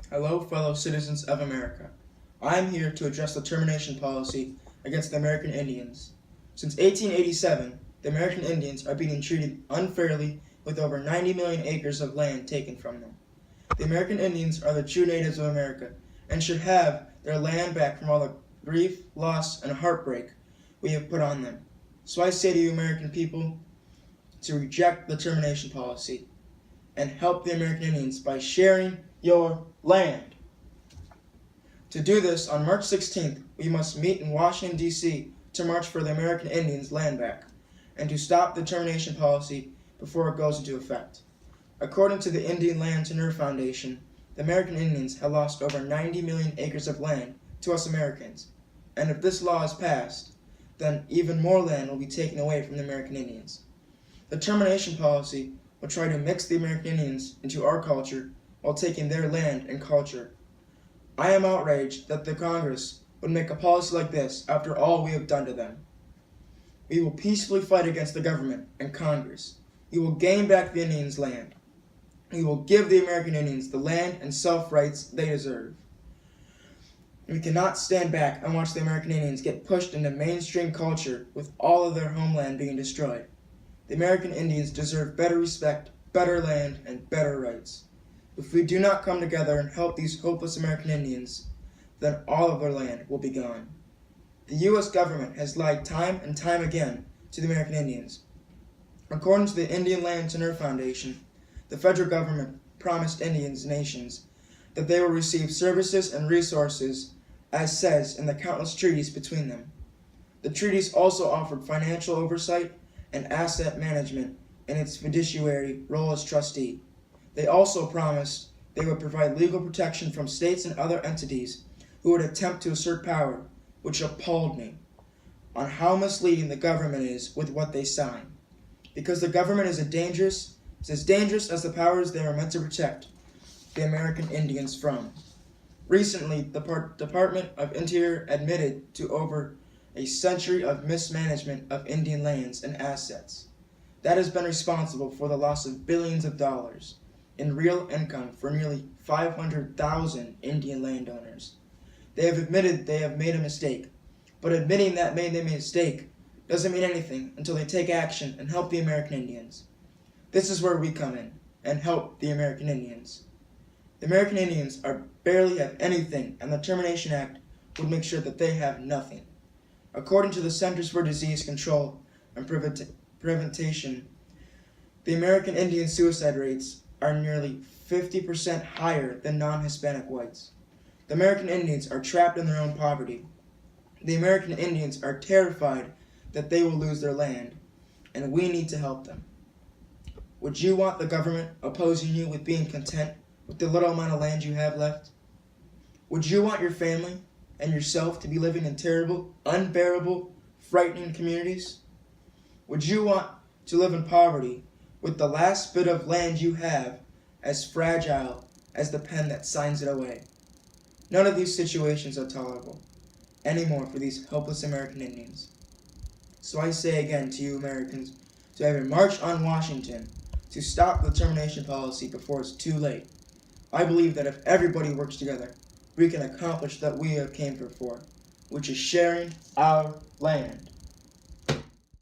Hello, fellow citizens of America. I am here to address the termination policy against the American Indians. Since 1887, the American Indians are being treated unfairly with over 90 million acres of land taken from them. The American Indians are the true natives of America and should have their land back from all the grief, loss, and heartbreak we have put on them. So I say to you, American people, to reject the termination policy and help the American Indians by sharing your land. To do this, on March 16th, we must meet in Washington, D.C. to march for the American Indians' land back and to stop the termination policy before it goes into effect. According to the Indian Land Tenure Foundation, the American Indians have lost over 90 million acres of land to us Americans, and if this law is passed, then even more land will be taken away from the American Indians. The termination policy will try to mix the American Indians into our culture while taking their land and culture. I am outraged that the Congress would make a policy like this after all we have done to them. We will peacefully fight against the government and Congress. We will gain back the Indians' land. We will give the American Indians the land and self-rights they deserve. We cannot stand back and watch the American Indians get pushed into mainstream culture with all of their homeland being destroyed. The American Indians deserve better respect, better land, and better rights. If we do not come together and help these hopeless American Indians, then all of their land will be gone. The U.S. government has lied time and time again to the American Indians. According to the Indian Land Tenure Foundation, the federal government promised Indian nations that they will receive services and resources as says in the countless treaties between them. The treaties also offered financial oversight and asset management in its fiduciary role as trustee. They also promised they would provide legal protection from states and other entities who would attempt to assert power, which appalled me, on how misleading the government is with what they sign. Because the government is as dangerous as the powers they are meant to protect the American Indians from. Recently, the Department of Interior admitted to over a century of mismanagement of Indian lands and assets. That has been responsible for the loss of billions of dollars in real income for nearly 500,000 Indian landowners. They have admitted they have made a mistake, but admitting that they made a mistake doesn't mean anything until they take action and help the American Indians. This is where we come in and help the American Indians. The American Indians barely have anything, and the Termination Act would make sure that they have nothing. According to the Centers for Disease Control and Prevention, the American Indian suicide rates are nearly 50% higher than non-Hispanic whites. The American Indians are trapped in their own poverty. The American Indians are terrified that they will lose their land, and we need to help them. Would you want the government opposing you with being content with the little amount of land you have left? Would you want your family and yourself to be living in terrible, unbearable, frightening communities? Would you want to live in poverty with the last bit of land you have as fragile as the pen that signs it away? None of these situations are tolerable anymore for these helpless American Indians. So I say again to you Americans to have a march on Washington to stop the termination policy before it's too late. I believe that if everybody works together, we can accomplish that we have came here for, which is sharing our land.